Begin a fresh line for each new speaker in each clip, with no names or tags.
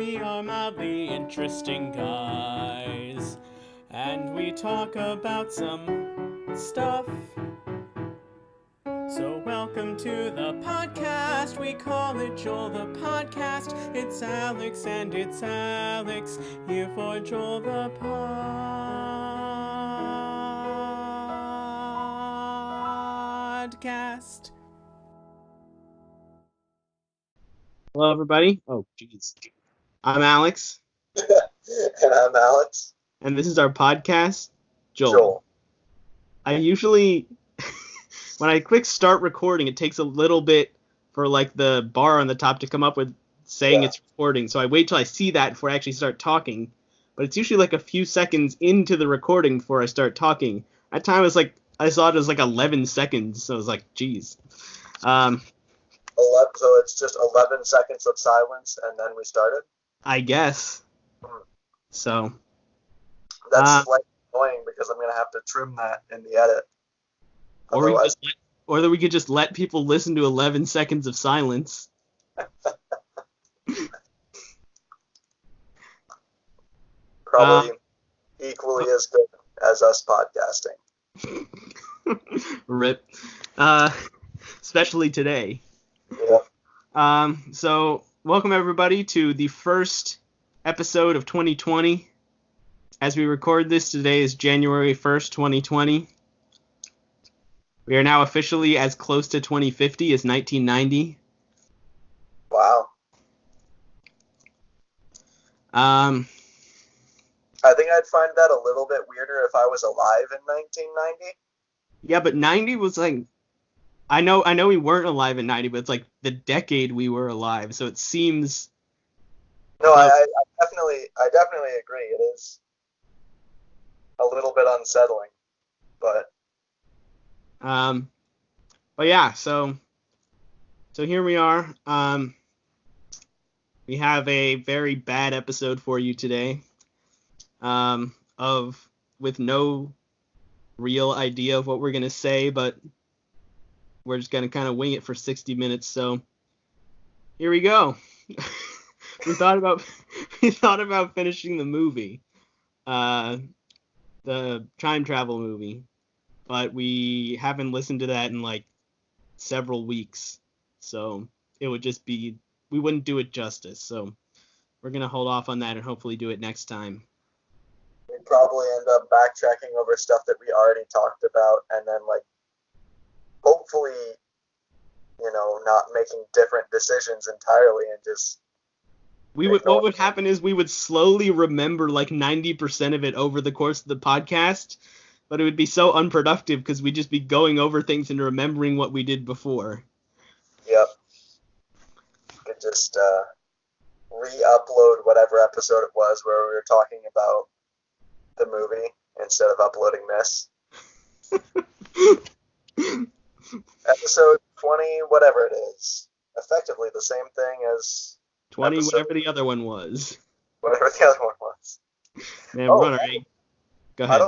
we are mildly interesting guys, and we talk about some stuff. So welcome to the podcast, we call it Joel the Podcast. It's Alex and it's Alex, here for Joel the Podcast.
Hello, everybody. Oh, jeez. I'm Alex,
And I'm Alex.
and this is our podcast, Joel.
Joel.
I usually, when I click start recording, it takes a little bit for like the bar on the top to come up with saying it's recording. So I wait till I see that before I actually start talking. But it's usually like a few seconds into the recording before I start talking. That time was like, I saw it as like 11 seconds. So I was like, geez.
11, so it's just 11 seconds of silence, and then we started?
I guess. So.
That's like annoying because I'm going to have to trim that in the edit.
Or we could just let people listen to 11 seconds of silence.
Probably equally as good as us podcasting.
RIP. Especially today.
Yeah.
So welcome everybody to the first episode of 2020. As we record this, today is January 1st, 2020. We are now officially as close to 2050 as 1990.
Wow.
Um,
I think I'd find that a little bit weirder if I was alive in 1990.
yeah, but 90 was like, I know we weren't alive in 90, but it's like the decade we were alive, so it seems.
No, I definitely agree. It is a little bit unsettling, but
yeah, so here we are. We have a very bad episode for you today. With no real idea of what we're gonna say, but we're just gonna kind of wing it for 60 minutes. So here we go. we thought about finishing the movie, the time travel movie, but we haven't listened to that in like several weeks, so it would just be, we wouldn't do it justice. So we're gonna hold off on that and hopefully do it next time.
we'd probably end up backtracking over stuff that we already talked about, and then like hopefully, not making different decisions entirely and just.
What would happen is we would slowly remember like 90% of it over the course of the podcast, but it would be so unproductive because we'd just be going over things and remembering what we did before.
Yep. You could just re-upload whatever episode it was where we were talking about the movie instead of uploading this. Episode 20, whatever it is. Effectively the same thing as
20, whatever the other one was.
Whatever the other one was.
Man, we're on our egg. Go ahead.
I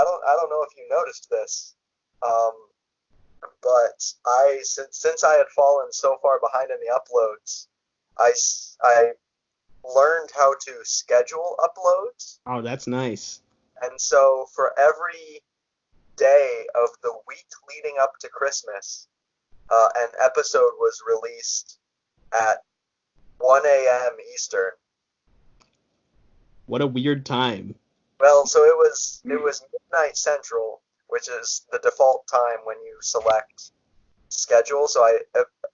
don't know if you noticed this, but since I had fallen so far behind in the uploads, I learned how to schedule uploads.
Oh, that's nice.
And so for every day of the week leading up to Christmas, an episode was released at 1 a.m. Eastern.
What a weird time.
Well, so it was midnight Central, which is the default time when you select schedule. So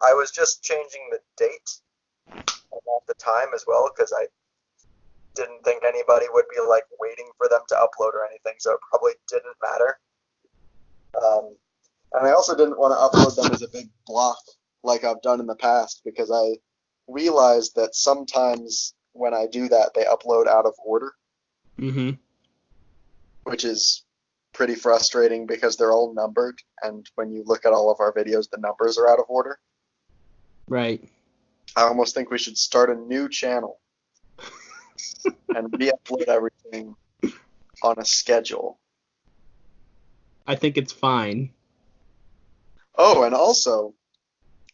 I was just changing the date and not the time as well, because I didn't think anybody would be like waiting for them to upload or anything, so it probably didn't matter. And I also didn't want to upload them as a big block like I've done in the past, because I realized that sometimes when I do that, they upload out of order.
Mm-hmm.
Which is pretty frustrating because they're all numbered, and when you look at all of our videos, the numbers are out of order.
Right.
I almost think we should start a new channel and re-upload everything on a schedule.
I think it's fine.
Oh, and also,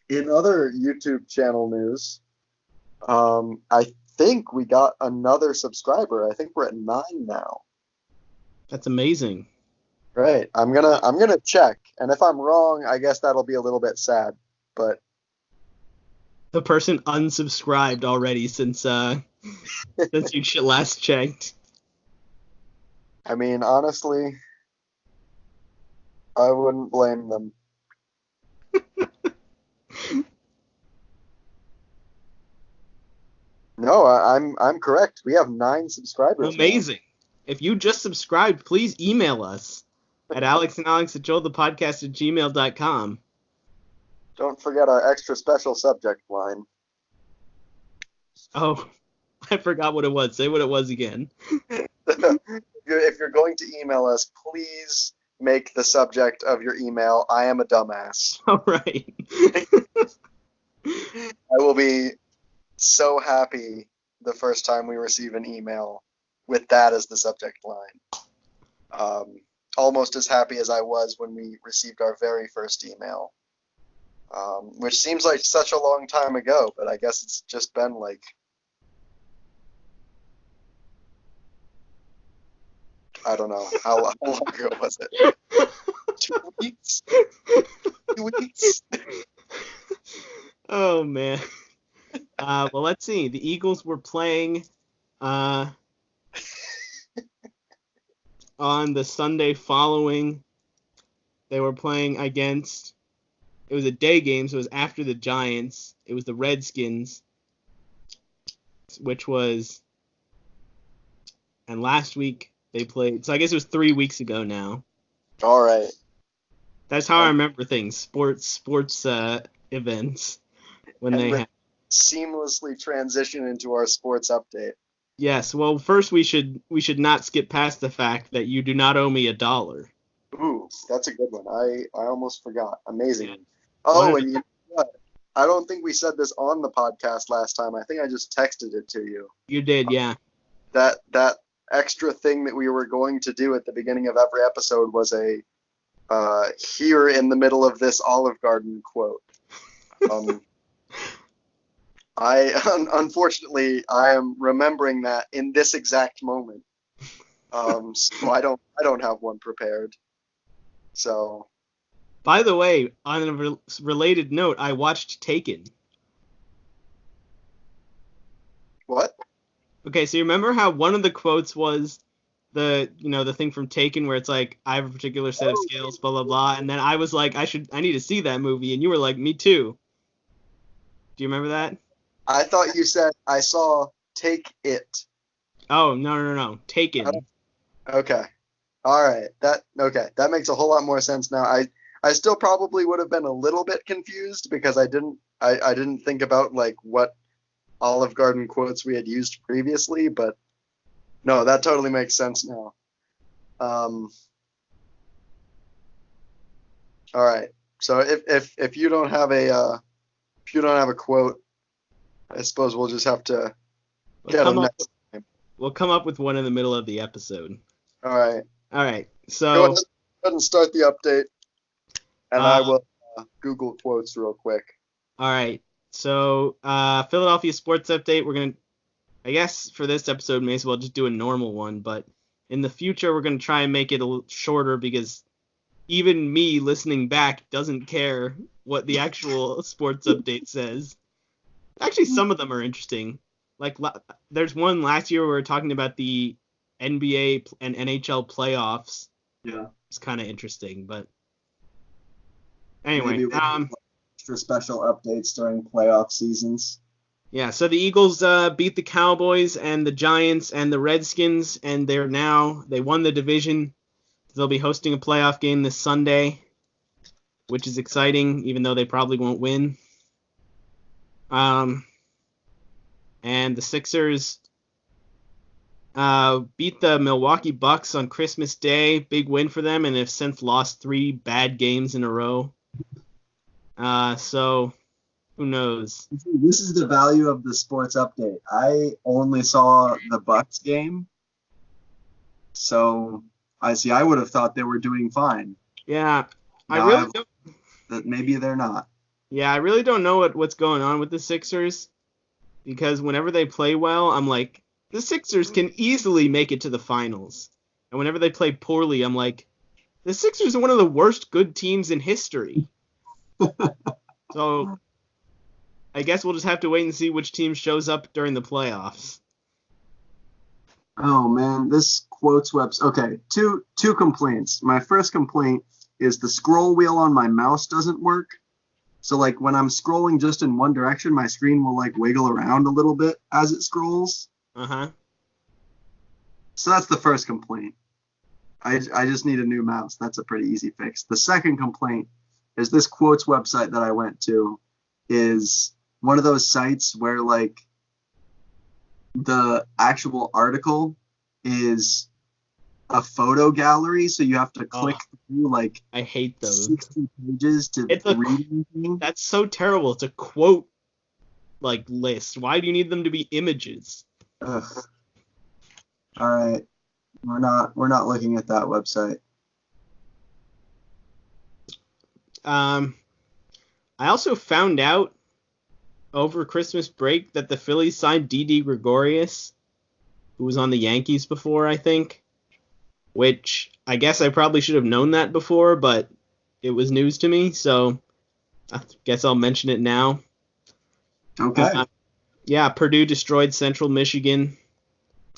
in other YouTube channel news, I think we got another subscriber. I think we're at 9 now.
That's amazing.
Right. I'm gonna check, and if I'm wrong, I guess that'll be a little bit sad. But
The person unsubscribed already since since you last checked.
I mean, honestly, I wouldn't blame them. No, I'm correct. We have 9 subscribers.
Amazing. If you just subscribed, please email us at alexandalexatjoelthepodcast@gmail.com.
Don't forget our extra special subject line.
Oh, I forgot what it was. Say what it was again.
If you're going to email us, please make the subject of your email, "I am a dumbass."
All right.
I will be so happy the first time we receive an email with that as the subject line. Almost as happy as I was when we received our very first email, which seems like such a long time ago, but I guess it's just been like, I don't know, how long ago was it? 2 weeks? 2 weeks?
Oh, man. Well, let's see. The Eagles were playing on the Sunday following. They were playing against, it was a day game, so it was after the Giants. It was the Redskins, which was, and last week they played, so I guess it was 3 weeks ago now.
All right.
That's how I remember things, sports events, when they have.
Seamlessly transition into our sports update.
Yes, well, first we should not skip past the fact that you do not owe me $1.
Ooh, that's a good one. I almost forgot. Amazing.
Yeah.
Oh, and you know what? I don't think we said this on the podcast last time. I think I just texted it to you.
You did, yeah.
That extra thing that we were going to do at the beginning of every episode was a here in the middle of this Olive Garden quote. Unfortunately, I am remembering that in this exact moment. So I don't have one prepared. So.
By the way, on a related note, I watched Taken.
What?
Okay, so you remember how one of the quotes was the thing from Taken where it's like, I have a particular set of skills, blah blah blah, and then I was like, I need to see that movie, and you were like, me too. Do you remember that?
I thought you said I saw Take It.
Oh, no. Taken.
Okay. All right. That makes a whole lot more sense now. I still probably would have been a little bit confused because I didn't think about like what Olive Garden quotes we had used previously, but no, that totally makes sense now. All right. So if you don't have a quote, I suppose we'll just have to get them next time.
We'll come up with one in the middle of the episode.
All right.
So
go ahead and start the update, and I will Google quotes real quick.
All right. So Philadelphia sports update. We're gonna, I guess for this episode, may as well just do a normal one. But in the future, we're gonna try and make it a little shorter because even me listening back doesn't care what the actual sports update says. Actually, some of them are interesting. Like, there's one last year where we were talking about the NBA and NHL playoffs.
Yeah.
It's kind of interesting, but anyway.
For special updates during playoff seasons.
Yeah, so the Eagles beat the Cowboys and the Giants and the Redskins, and they won the division. They'll be hosting a playoff game this Sunday, which is exciting, even though they probably won't win. And the Sixers beat the Milwaukee Bucks on Christmas Day. Big win for them, and have since lost 3 bad games in a row. So who knows?
This is the value of the sports update. I only saw the Bucks game, so I would have thought they were doing fine.
Yeah,
Maybe they're not.
Yeah, I really don't know what's going on with the Sixers. because whenever they play well, I'm like, the Sixers can easily make it to the finals. And whenever they play poorly, I'm like, the Sixers are one of the worst good teams in history. So I guess we'll just have to wait and see which team shows up during the playoffs.
Oh man, this quotes webs. Okay, two complaints. My first complaint is the scroll wheel on my mouse doesn't work. So like when I'm scrolling just in one direction, my screen will like wiggle around a little bit as it scrolls.
Uh-huh.
So that's the first complaint. I just need a new mouse. That's a pretty easy fix. The second complaint is this quotes website that I went to is one of those sites where like the actual article is a photo gallery, so you have to click through like
I hate those
60 pages to read anything.
That's so terrible. It's a quote like list. Why do you need them to be images?
Ugh. All right, we're not looking at that website.
I also found out over Christmas break that the Phillies signed Didi Gregorius, who was on the Yankees before, I think. Which I guess I probably should have known that before, but it was news to me, so I guess I'll mention it now.
Okay.
Yeah, Purdue destroyed Central Michigan.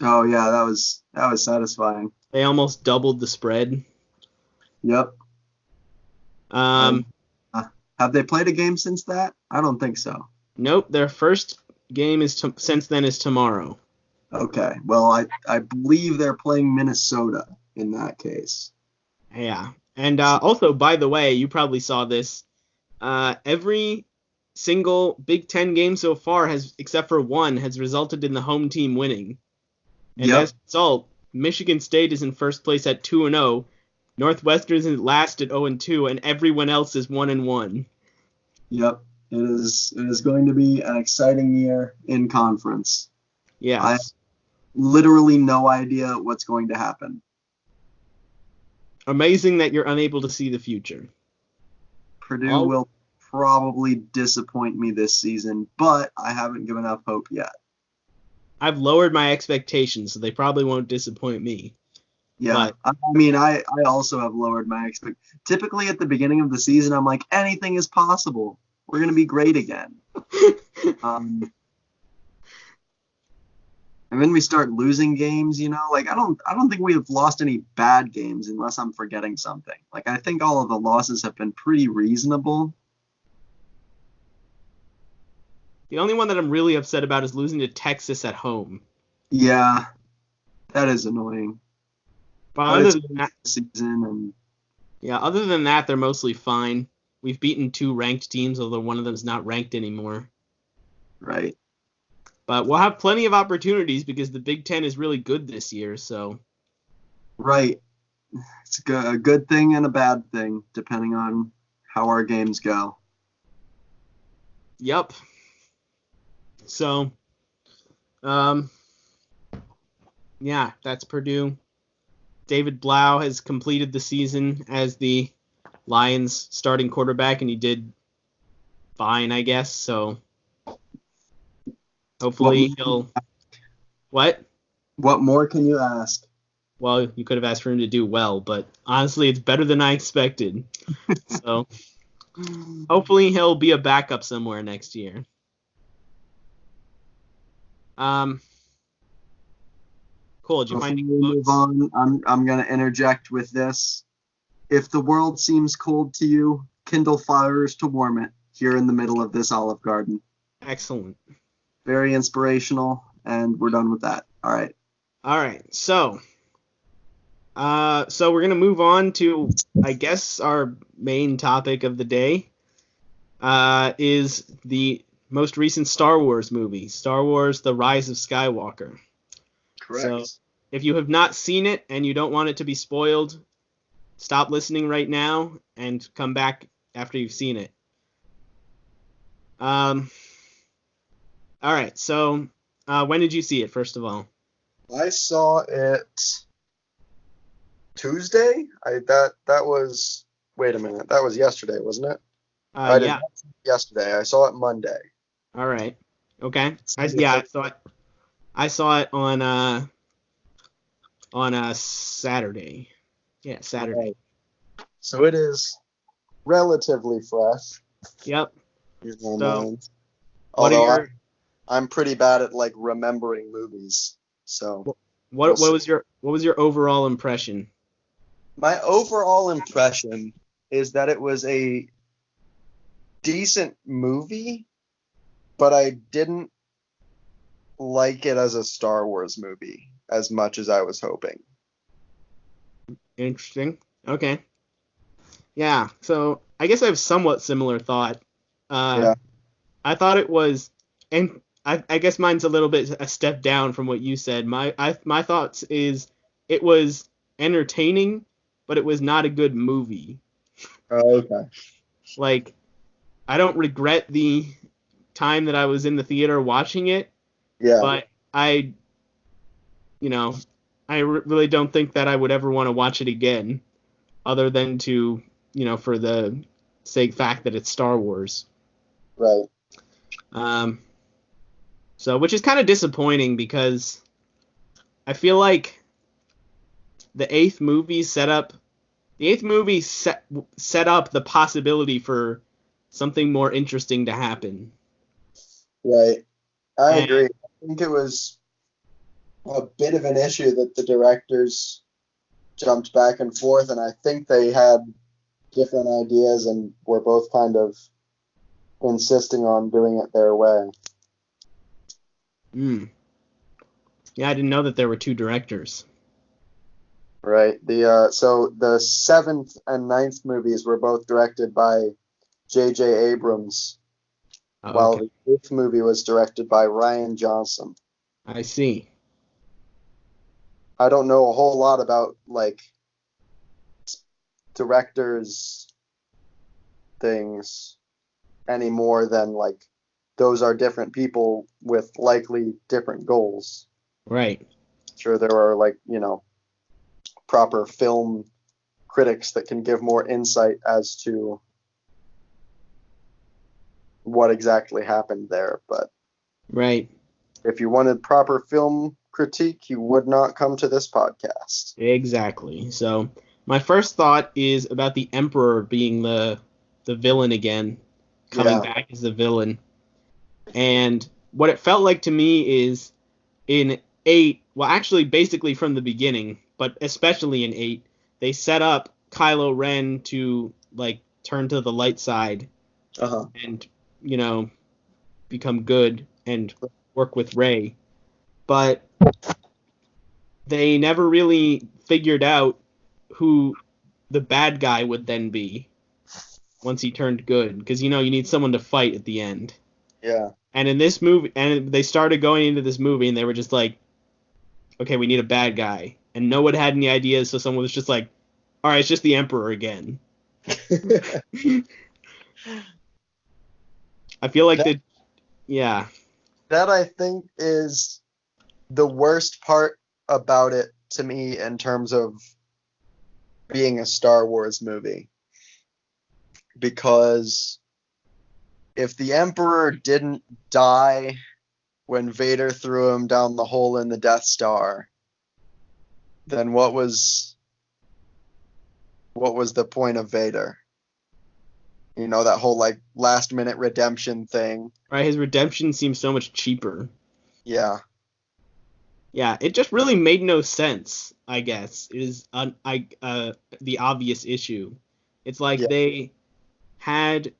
Oh yeah, that was satisfying.
They almost doubled the spread.
Yep.
Have
they played a game since that? I don't think so.
Nope, their first game since then is tomorrow.
Okay, well I believe they're playing Minnesota in that case.
Yeah, and also, by the way, you probably saw this. Every single Big Ten game so far except for one, has resulted in the home team winning. And as a result, Michigan State is in first place at 2-0. Northwestern is last at 0-2, and everyone else is 1-1.
Yep, it is going to be an exciting year in conference.
Yeah.
I have literally no idea what's going to happen.
Amazing that you're unable to see the future.
Purdue will probably disappoint me this season, but I haven't given up hope yet.
I've lowered my expectations, so they probably won't disappoint me.
Yeah, but I also have lowered my expectations. Typically at the beginning of the season, I'm like, anything is possible. We're going to be great again. And then we start losing games, like I don't think we have lost any bad games unless I'm forgetting something. Like I think all of the losses have been pretty reasonable.
The only one that I'm really upset about is losing to Texas at home.
Yeah, that is annoying.
But other than that,
season
other than that, they're mostly fine. We've beaten 2 ranked teams, although one of them's not ranked anymore.
Right.
But we'll have plenty of opportunities because the Big Ten is really good this year, so.
Right. It's a good thing and a bad thing, depending on how our games go.
Yep. So, yeah, that's Purdue. David Blau has completed the season as the Lions starting quarterback, and he did fine, I guess, so. Hopefully he'll... What?
What more can you ask?
Well, you could have asked for him to do well, but honestly, it's better than I expected. So, hopefully he'll be a backup somewhere next year. Cool. Did you find any
move on? I'm going to interject with this. If the world seems cold to you, kindle fires to warm it here in the middle of this Olive Garden.
Excellent.
Very inspirational, and we're done with that. All right.
So we're going to move on to, I guess, our main topic of the day is the most recent Star Wars movie, Star Wars: The Rise of Skywalker.
Correct.
So if you have not seen it and you don't want it to be spoiled, stop listening right now and come back after you've seen it. All right, so when did you see it, first of all?
I saw it Tuesday. That was, wait a minute, that was yesterday, wasn't it? I didn't see it yesterday. I saw it Monday.
All right. Okay. I saw it on Saturday. Yeah, Saturday.
Right. So it is relatively fresh
Yep.
in my
So,
mind.
What
Although
are your
I'm pretty bad at like remembering movies. So
what was your overall impression?
my overall impression is that it was a decent movie, but I didn't like it as a Star Wars movie as much as I was hoping.
Interesting. Okay. Yeah. So I guess I have somewhat similar thought.
Yeah.
I thought it was, and I guess mine's a little bit a step down from what you said. My thoughts is it was entertaining, but it was not a good movie.
Oh, okay.
Like, I don't regret the time that I was in the theater watching it,
Yeah.
but I really don't think that I would ever want to watch it again, other than to, for the fact that it's Star Wars.
Right.
So, which is kind of disappointing because I feel like the eighth movie set up the possibility for something more interesting to happen.
Right. I
And-
agree. I think it was a bit of an issue that the directors jumped back and forth, and I think they had different ideas and were both kind of insisting on doing it their way.
Yeah, I didn't know that there were two directors.
Right. So the 7th and 9th movies were both directed by J.J. Abrams,
Oh,
while
okay.
the 8th movie was directed by Rian Johnson.
I see.
I don't know a whole lot about like directors things any more than like those are different people with likely different goals.
Right.
Sure, there are like, proper film critics that can give more insight as to what exactly happened there. But
Right.
if you wanted proper film critique, you would not come to this podcast.
Exactly. So my first thought is about the Emperor being the villain again, coming back as the villain. And what it felt like to me is in 8, well, actually basically from the beginning, but especially in 8, they set up Kylo Ren to like turn to the light side and, become good and work with Rey. But they never really figured out who the bad guy would then be once he turned good, because you need someone to fight at the end.
Yeah.
And in this movie, and they started going into this movie, and they were just like, okay, we need a bad guy, and no one had any ideas, so someone was just like, all right, it's just the Emperor again. I feel like
that I think is the worst part about it to me in terms of being a Star Wars movie. Because if the Emperor didn't die when Vader threw him down the hole in the Death Star, then what was the point of Vader? That whole like last minute redemption thing.
Right, his redemption seems so much cheaper.
Yeah.
Yeah, it just really made no sense, I guess, is the obvious issue. It's like they had,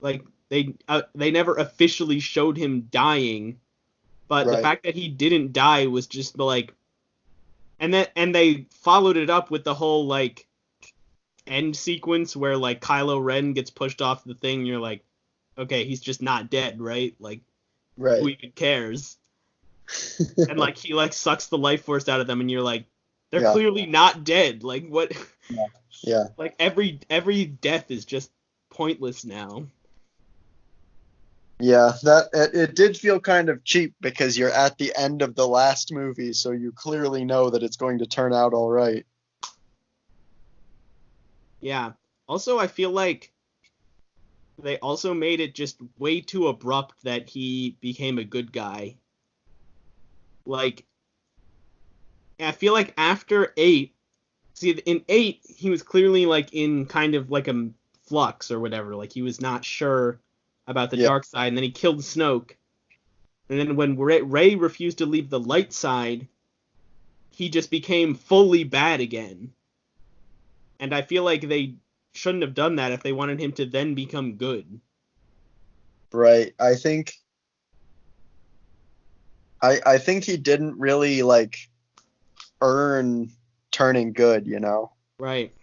like, they never officially showed him dying, but the fact that he didn't die was just like, and they followed it up with the whole, like, end sequence where, like, Kylo Ren gets pushed off the thing, and you're like, okay, he's just not dead, right? Like, who even cares? And like he like sucks the life force out of them, and you're like, they're clearly not dead. Like what?
Yeah.
Like every death is just pointless now.
Yeah, it did feel kind of cheap because you're at the end of the last movie, so you clearly know that it's going to turn out all right.
Yeah. Also, I feel like they also made it just way too abrupt that he became a good guy. Like, I feel like after 8, see, in 8, he was clearly, like, in kind of, like, a flux or whatever. Like, he was not sure about the
Yeah.
dark side, and then he killed Snoke. And then when Rey refused to leave the light side, he just became fully bad again. And I feel like they shouldn't have done that if they wanted him to then become good.
Right. I think he didn't really like earn turning good, you know.
Right.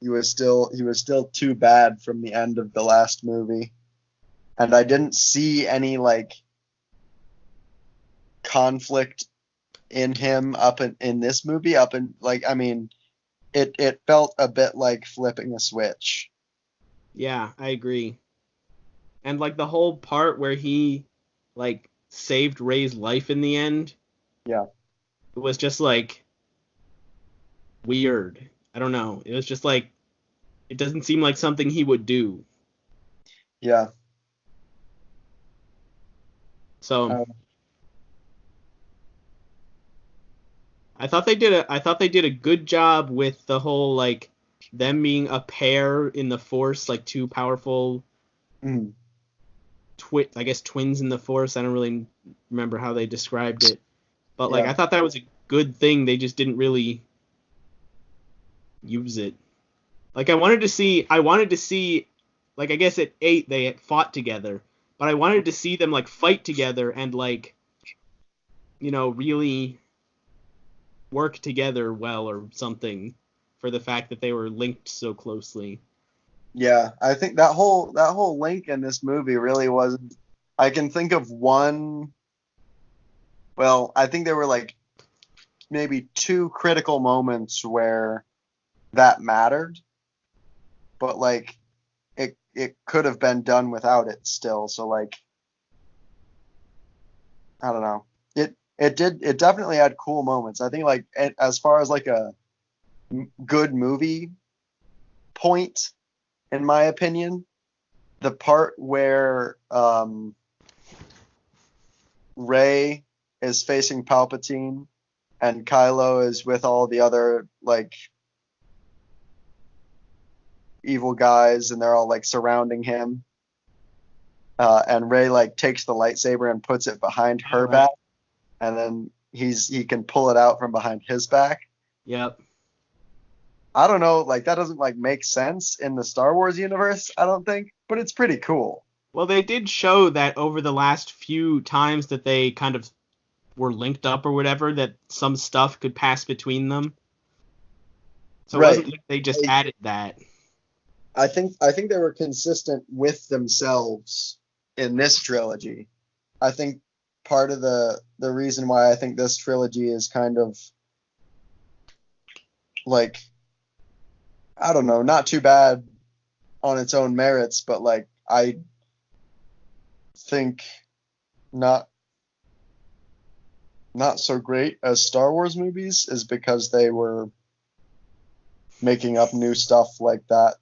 He was still too bad from the end of the last movie. And I didn't see any like conflict in him in this movie like, I mean, it felt a bit like flipping a switch.
Yeah, I agree. And like the whole part where he like saved Rey's life in the end.
Yeah.
It was just like weird. I don't know. It was just like it doesn't seem like something he would do.
Yeah.
So I thought they did a good job with the whole like them being a pair in the Force, like two powerful I guess twins in the Force. I don't really remember how they described it. But like
Yeah.
I thought that was a good thing. They just didn't really use it. Like I wanted to see like I guess at 8 they had fought together, but I wanted to see them like fight together and like really work together well or something for the fact that they were linked so closely.
Yeah, I think that whole link in this movie really wasn't. I can think of one. Well, I think there were like maybe 2 critical moments where that mattered, but like it could have been done without it still. So like, I don't know. It definitely had cool moments. I think like as far as like a good movie point, in my opinion, the part where Rey is facing Palpatine and Kylo is with all the other like evil guys and they're all like surrounding him, and Rey like takes the lightsaber and puts it behind her back, and then he can pull it out from behind his back.
Yep.
I don't know, like that doesn't like make sense in the Star Wars universe, I don't think, but it's pretty cool.
Well, they did show that over the last few times that they kind of were linked up or whatever, that some stuff could pass between them. So
Right.
It wasn't like they just added that.
I think they were consistent with themselves in this trilogy. I think part of the reason why I think this trilogy is kind of like, I don't know, not too bad on its own merits, but like I think not so great as Star Wars movies is because they were making up new stuff like that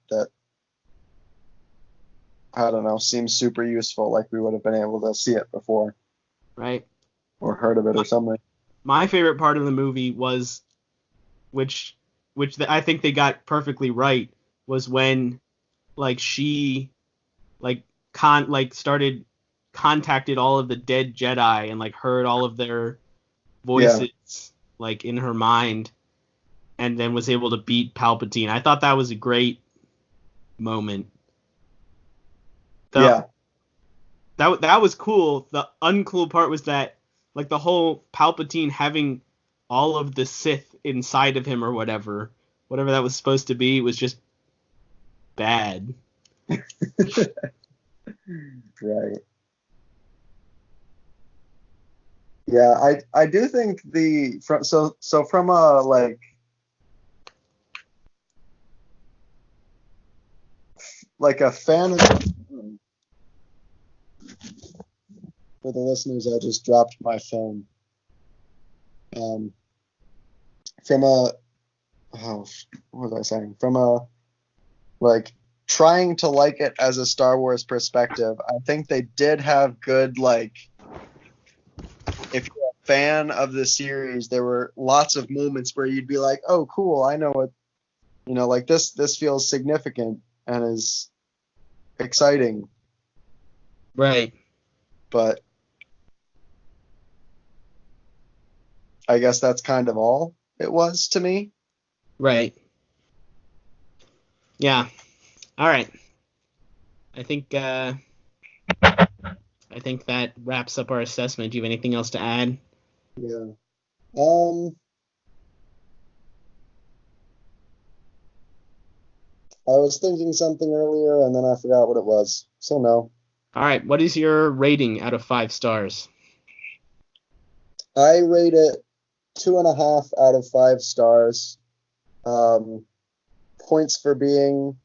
I don't know, seems super useful, like we would have been able to see it before.
Right.
Or heard of it or something.
My favorite part of the movie was, which I think they got perfectly right, was when like she like contacted all of the dead Jedi and like heard all of their voices like in her mind, and then was able to beat Palpatine. I thought that was a great moment. That was cool. The uncool part was that like the whole Palpatine having all of the Sith inside of him or whatever that was supposed to be was just bad.
Right. Yeah, I do think from a like a fan of, for the listeners, I just dropped my phone. From a what was I saying? From a like trying to like it as a Star Wars perspective, I think they did have good, like, if you're a fan of the series, there were lots of moments where you'd be like, oh, cool, I know what, like this feels significant and is exciting.
Right.
But I guess that's kind of all it was to me.
Right. Yeah. All right. I think that wraps up our assessment. Do you have anything else to add?
Yeah. I was thinking something earlier and then I forgot what it was. So no.
All right. What is your rating out of 5 stars?
I rate it 2.5 out of 5 stars. Points for being,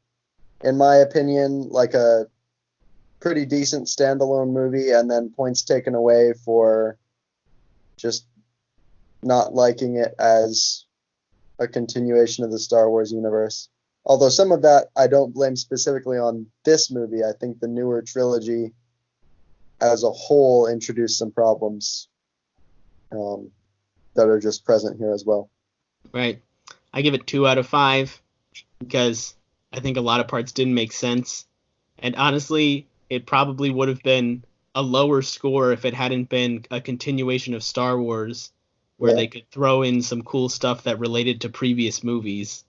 in my opinion, like a pretty decent standalone movie, and then points taken away for just not liking it as a continuation of the Star Wars universe. Although some of that I don't blame specifically on this movie. I think the newer trilogy as a whole introduced some problems that are just present here as well.
Right. I give it 2 out of 5 because I think a lot of parts didn't make sense. And honestly, it probably would have been a lower score if it hadn't been a continuation of Star Wars where they could throw in some cool stuff that related to previous movies.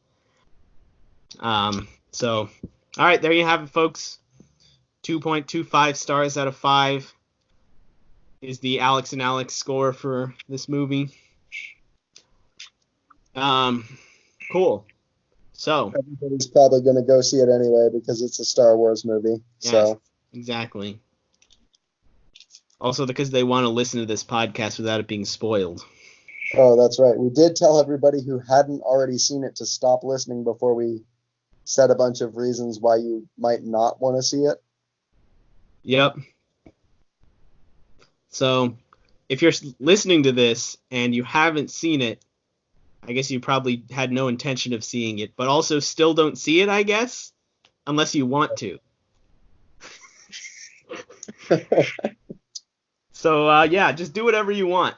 So, all right, there you have it, folks. 2.25 stars out of 5 is the Alex and Alex score for this movie. Cool. So
everybody's probably going to go see it anyway because it's a Star Wars movie.
Yes,
so
exactly. Also because they want to listen to this podcast without it being spoiled.
Oh, that's right. We did tell everybody who hadn't already seen it to stop listening before we said a bunch of reasons why you might not want to see it.
Yep. So if you're listening to this and you haven't seen it, I guess you probably had no intention of seeing it, but also still don't see it, I guess, unless you want to. So, yeah, just do whatever you want.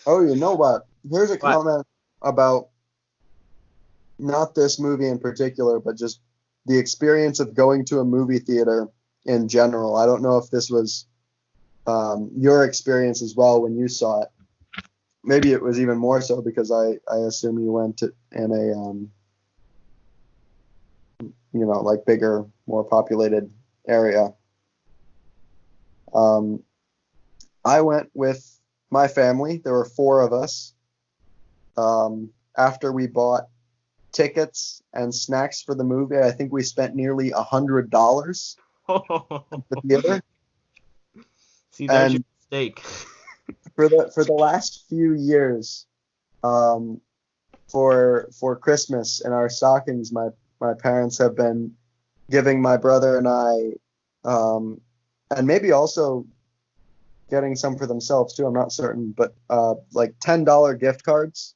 Oh, you know what? Here's a comment about not this movie in particular, but just the experience of going to a movie theater in general. I don't know if this was your experience as well when you saw it. Maybe it was even more so because I assume you went in a like bigger, more populated area. I went with my family. There were 4 of us. After we bought tickets and snacks for the movie, I think we spent nearly $100 at the theater.
See, there's your mistake.
For the last few years, for Christmas in our stockings, my parents have been giving my brother and I, and maybe also getting some for themselves too. I'm not certain, but like $10 gift cards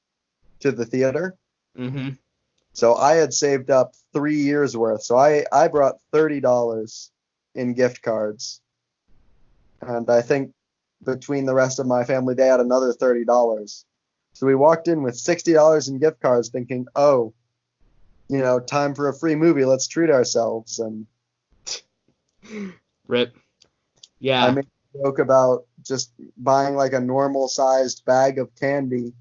to the theater.
Mm-hmm.
So I had saved up 3 years worth. So I brought $30 in gift cards, and I think between the rest of my family, they had another $30. So we walked in with $60 in gift cards thinking, oh, time for a free movie. Let's treat ourselves. And
Rip. Yeah.
I made a joke about just buying like a normal sized bag of candy.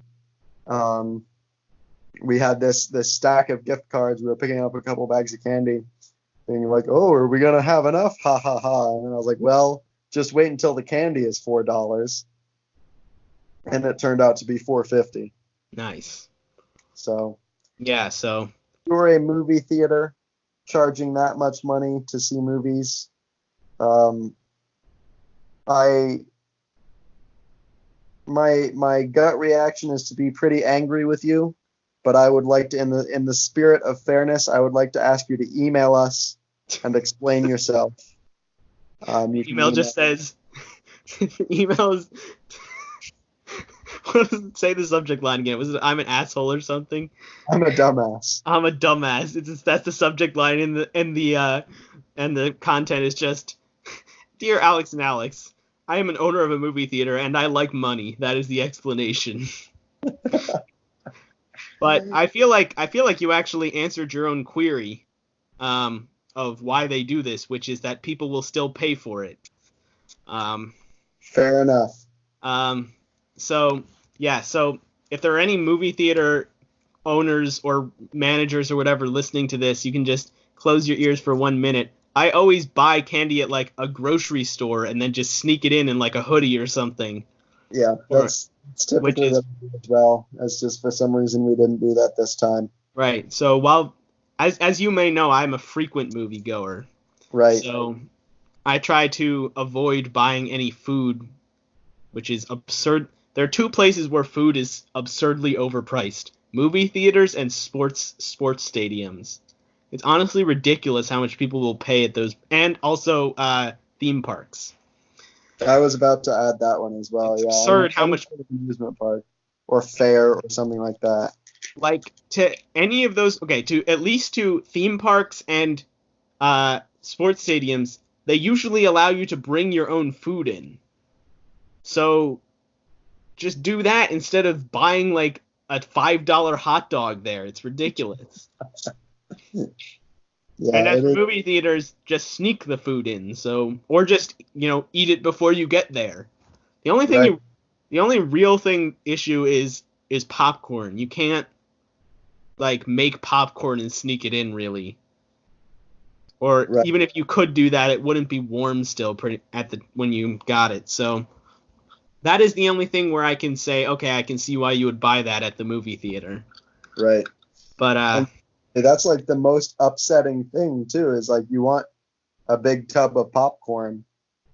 We had this stack of gift cards. We were picking up a couple bags of candy, thinking like, oh, are we going to have enough? Ha, ha, ha. And then I was like, well, just wait until the candy is $4. And it turned out to be $4.50.
Nice.
So.
Yeah, so.
If you're a movie theater charging that much money to see movies, my gut reaction is to be pretty angry with you, but I would like to, in the spirit of fairness, I would like to ask you to email us and explain yourself.
Email just says, email is, Say the subject line again. Was it "I'm an asshole" or something?
I'm a dumbass.
I'm a dumbass. That's the subject line and the content is just, "Dear Alex and Alex, I am an owner of a movie theater and I like money. That is the explanation." But I feel like you actually answered your own query of why they do this, which is that people will still pay for it.
Fair enough.
So if there are any movie theater owners or managers or whatever listening to this, you can just close your ears for 1 minute. I always buy candy at like a grocery store and then just sneak it in like a hoodie or something.
Yeah, that's typically
is,
as well. It's just for some reason we didn't do that this time.
Right. So while, as you may know, I'm a frequent moviegoer.
Right.
So I try to avoid buying any food, which is absurd. There are two places where food is absurdly overpriced: movie theaters and sports stadiums. It's honestly ridiculous how much people will pay at those, and also theme parks.
I was about to add that one as well.
It's
yeah,
absurd how much
amusement park or fair or something like that.
Like to any of those, okay, to at least to theme parks and sports stadiums, they usually allow you to bring your own food in. So just do that instead of buying like a $5 hot dog there. It's ridiculous.
Yeah,
and as for movie theaters, just sneak the food in. So, or just, eat it before you get there. The only thing
Right.
the only real issue is popcorn. You can't like make popcorn and sneak it in, really. Or
Right.
even if you could do that, it wouldn't be warm still when you got it. So that is the only thing where I can say, okay, I can see why you would buy that at the movie theater.
Right.
But
that's like the most upsetting thing too, is like you want a big tub of popcorn.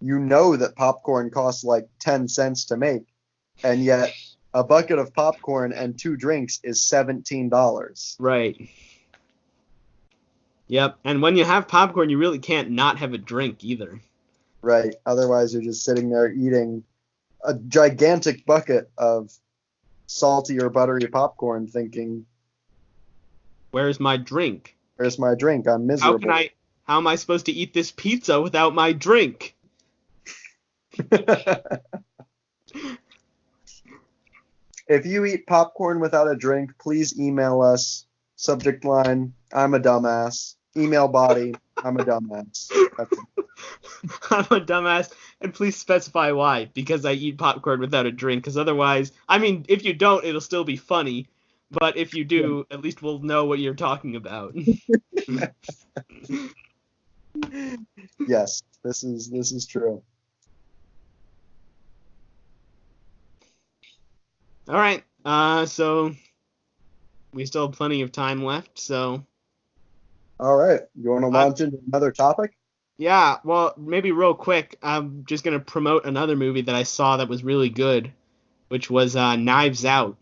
You know that popcorn costs like 10 cents to make, and yet a bucket of popcorn and 2 drinks is $17.
right. Yep. And when you have popcorn, you really can't not have a drink either.
Right. Otherwise, you're just sitting there eating a gigantic bucket of salty or buttery popcorn thinking,
Where's my drink?
where's my drink? I'm miserable.
How am I supposed to eat this pizza without my drink?
If you eat popcorn without a drink, please email us. Subject line, I'm a dumbass. Email body, I'm a dumbass. That's it.
I'm a dumbass, and please specify why, because I eat popcorn without a drink, because otherwise, I mean, if you don't, it'll still be funny, but if you do, at least we'll know what you're talking about.
Yes, this is true.
All right, so we still have plenty of time left, so
All right, you want to launch into another topic?
yeah, well, maybe real quick, I'm just going to promote another movie that I saw that was really good, which was Knives Out.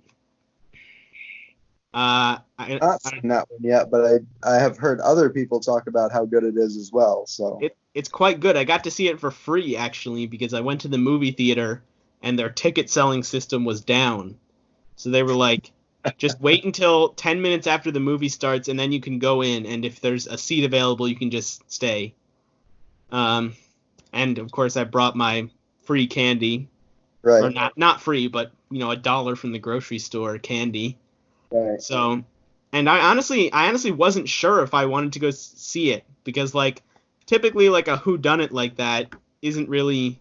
I've not seen that one yet, but I have heard other people talk about how good it is as well. So
It's quite good. I got to see it for free, actually, because I went to the movie theater and their ticket selling system was down. So they were like, just wait until 10 minutes after the movie starts and then you can go in, and if there's a seat available, you can just stay. And of course I brought my free candy.
right,
Or not free, but $1 from the grocery store candy.
right,
So, and I honestly wasn't sure if I wanted to go see it, because like typically like a whodunit like that isn't really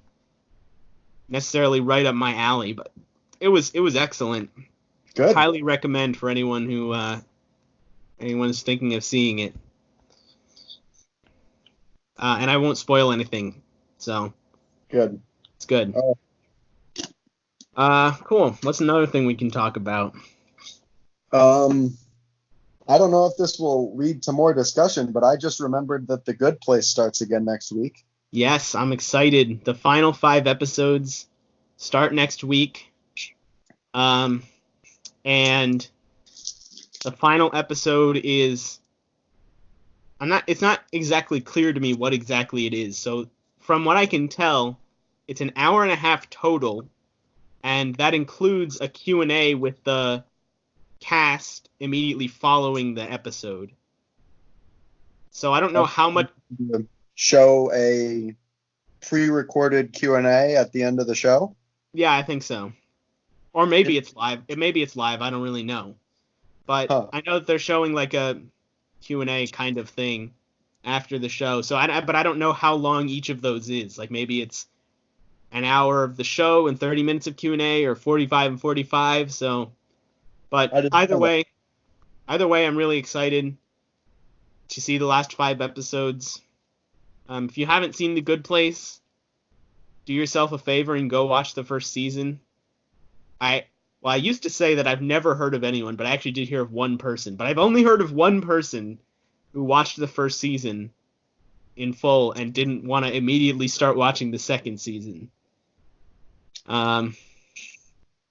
necessarily right up my alley, but it was excellent.
good.
Highly recommend for anyone who anyone's thinking of seeing it. And I won't spoil anything, so
Good.
it's good. Cool. What's another thing we can talk about?
I don't know if this will lead to more discussion, but I just remembered that The Good Place starts again next week.
Yes, I'm excited. The final 5 episodes start next week. And the final episode is it's not exactly clear to me what exactly it is. So from what I can tell, it's an hour and a half total, and that includes a Q&A with the cast immediately following the episode. So I don't know how much.
Show a pre-recorded Q&A at the end of the show?
Yeah, I think so. Or maybe it's live. Maybe it's live. I don't really know. But I know that they're showing like a Q&A kind of thing after the show. But I don't know how long each of those is. Like maybe it's an hour of the show and 30 minutes of Q&A, or 45 and 45. So, but either way, I'm really excited to see the last 5 episodes. If you haven't seen The Good Place, do yourself a favor and go watch the first season. I used to say that I've never heard of anyone, but I actually did hear of one person. But I've only heard of one person who watched the first season in full and didn't want to immediately start watching the second season.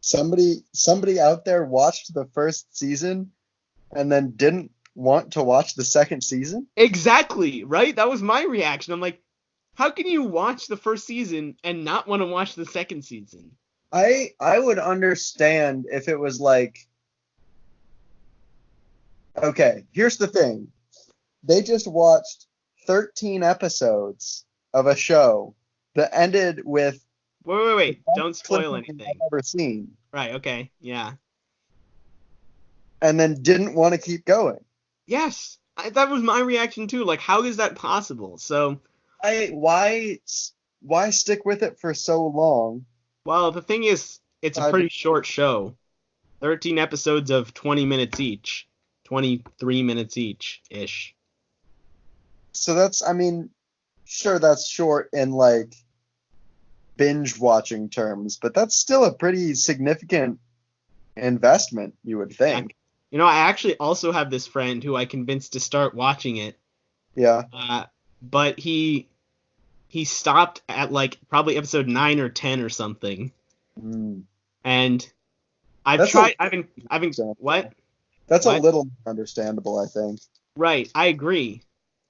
Somebody out there watched the first season and then didn't want to watch the second season?
Exactly, right? That was my reaction. I'm like, how can you watch the first season and not want to watch the second season?
I would understand if it was like, okay, here's the thing. They just watched 13 episodes of a show that ended with...
Wait. Don't spoil anything.
I've never seen.
Right, okay, yeah.
And then didn't want to keep going.
Yes, that was my reaction too. Like, how is that possible? So,
why stick with it for so long?
Well, the thing is, it's a pretty short show. 13 episodes of 20 minutes each. 23 minutes each-ish.
So that's, I mean, sure, that's short in, like, binge-watching terms, but that's still a pretty significant investment, you would think.
You know, I actually also have this friend who I convinced to start watching it.
Yeah.
But he stopped at like probably episode 9 or 10 or something. And I've tried. I've been what?
That's a little understandable, I think.
Right, I agree.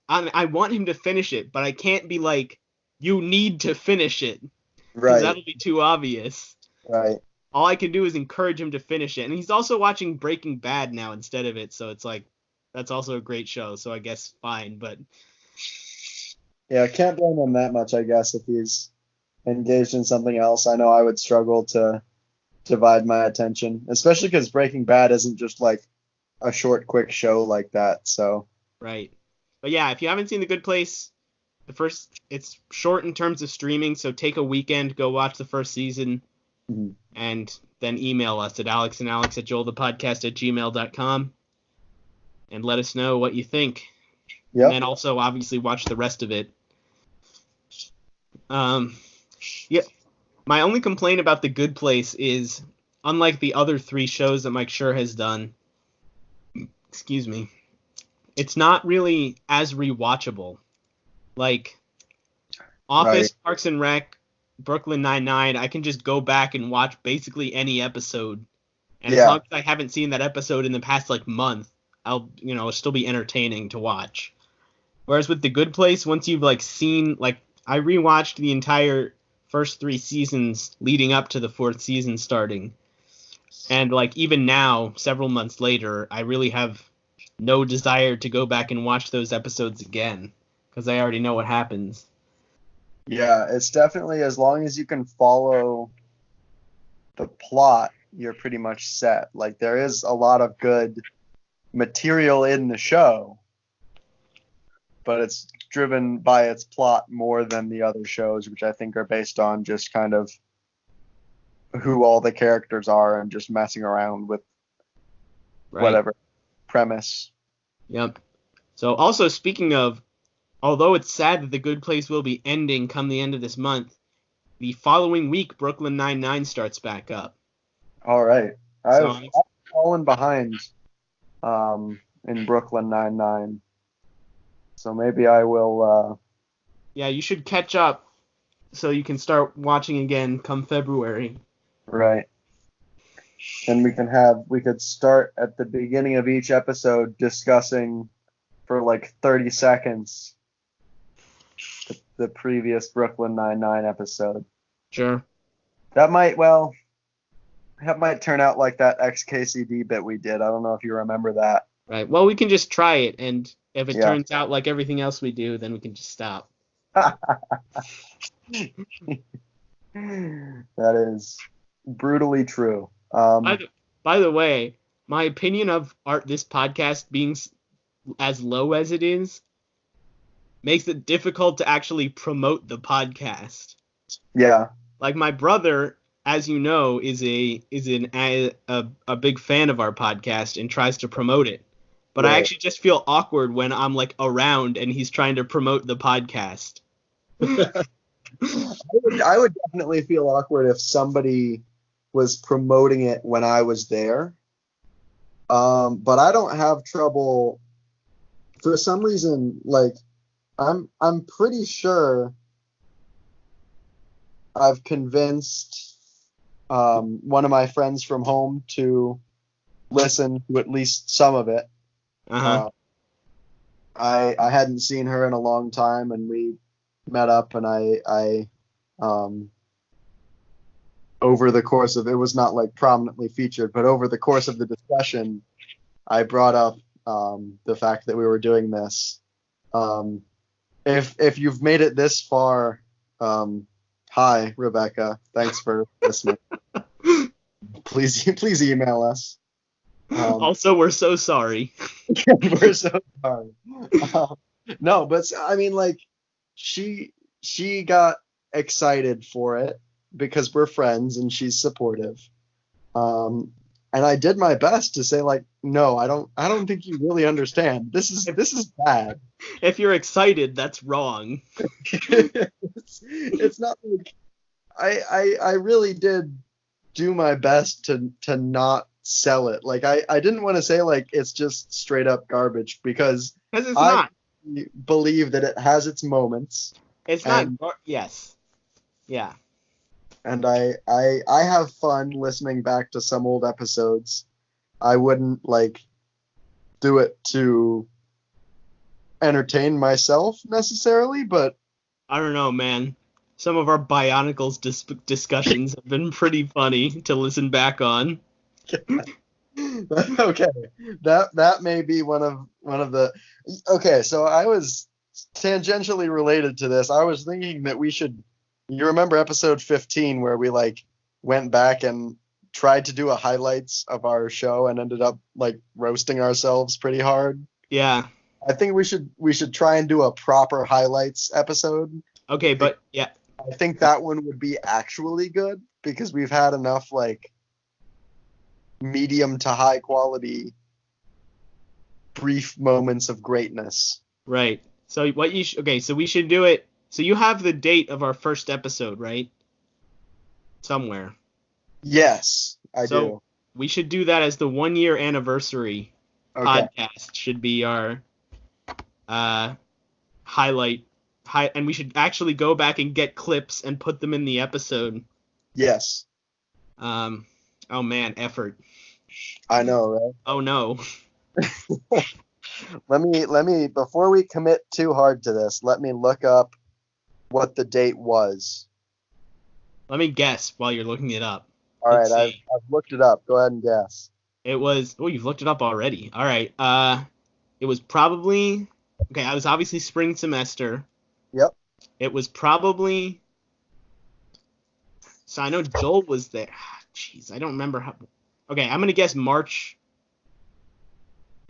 I want him to finish it, but I can't be like, you need to finish it.
Right.
That'll be too obvious.
Right.
All I can do is encourage him to finish it. And he's also watching Breaking Bad now instead of it, so it's like, that's also a great show, so I guess fine, but...
Yeah, I can't blame him that much, I guess, if he's engaged in something else. I know I would struggle to divide my attention, especially because Breaking Bad isn't just like a short, quick show like that, so...
Right. But yeah, if you haven't seen The Good Place, it's short in terms of streaming, so take a weekend, go watch the first season, and then email us at alexandalex@joelthepodcast@gmail.com and let us know what you think. Yep. And then also, obviously, watch the rest of it. Yeah, my only complaint about The Good Place is, unlike the other 3 shows that Mike Schur has done, excuse me, it's not really as rewatchable. Like, Office, right. Parks and Rec, Brooklyn Nine-Nine, I can just go back and watch basically any episode. And as long as I haven't seen that episode in the past, like, month, it'll still be entertaining to watch. Whereas with The Good Place, once you've, like, seen, like, I rewatched the entire first 3 seasons leading up to the 4th season starting. And, like, even now, several months later, I really have no desire to go back and watch those episodes again, because I already know what happens.
Yeah, it's definitely, as long as you can follow the plot, you're pretty much set. Like, there is a lot of good material in the show, but it's driven by its plot more than the other shows, which I think are based on just kind of who all the characters are and just messing around with whatever premise.
Yep. So also, speaking of, although it's sad that The Good Place will be ending come the end of this month, the following week Brooklyn Nine-Nine starts back up.
All right. I've fallen behind in Brooklyn Nine-Nine. So maybe I will...
Yeah, you should catch up so you can start watching again come February.
Right. And we could start at the beginning of each episode discussing for like 30 seconds the previous Brooklyn Nine-Nine episode.
Sure.
That might, well, That might turn out like that XKCD bit we did. I don't know if you remember that.
Right. Well, we can just try it, and if it
Yeah.
turns out like everything else we do, then we can just stop.
That is brutally true.
By the way, my opinion of this podcast being as low as it is makes it difficult to actually promote the podcast.
Yeah.
Like my brother, as you know, is a big fan of our podcast and tries to promote it. But I
Right.
actually just feel awkward when I'm like around and he's trying to promote the podcast.
I would definitely feel awkward if somebody was promoting it when I was there. But I don't have trouble. For some reason, like I'm pretty sure I've convinced one of my friends from home to listen to at least some of it.
Uh-huh.
I hadn't seen her in a long time, and we met up, and I over the course of, it was not like prominently featured, but over the course of the discussion, I brought up the fact that we were doing this. If you've made it this far, hi Rebecca, thanks for listening. Please email us.
Also, we're so sorry.
We're so sorry. No, but I mean, like, she got excited for it because we're friends and she's supportive. And I did my best to say, like, no, I don't think you really understand. This is bad.
If you're excited, that's wrong.
It's not like I really did do my best to not sell it. Like I didn't want to say like it's just straight up garbage, because
Because it's
I
not.
believe that it has its moments,
It's not. Yes. Yeah.
and I have fun listening back to some old episodes. I wouldn't like do it to entertain myself necessarily, but
I don't know, man. Some of our Bionicles discussions have been pretty funny to listen back on.
okay, that may be one of the. Okay, so I was tangentially related to this. I was thinking that we should. You remember episode 15 where we like went back and tried to do a highlights of our show and ended up like roasting ourselves pretty hard?
Yeah.
I think we should try and do a proper highlights episode.
Okay, but yeah.
I think that one would be actually good because we've had enough like medium to high quality brief moments of greatness.
Right. So what you okay, so we should do it. So you have the date of our first episode, right? Somewhere.
Yes, I do.
We should do that as the 1 year anniversary
Okay.
podcast. Should be our highlight. And we should actually go back and get clips and put them in the episode.
Yes.
Oh man, effort.
I know, right?
Oh no.
Let me before we commit too hard to this, let me look up what the date was.
Let me guess while you're looking it up.
All right,
Let's
I've
see.
looked it up. Go ahead and guess.
It was. Oh, you've looked it up already. All right. It was probably. Okay, I was obviously spring semester.
Yep.
It was probably. So I know Joel was there. Jeez, I don't remember how. Okay, I'm gonna guess March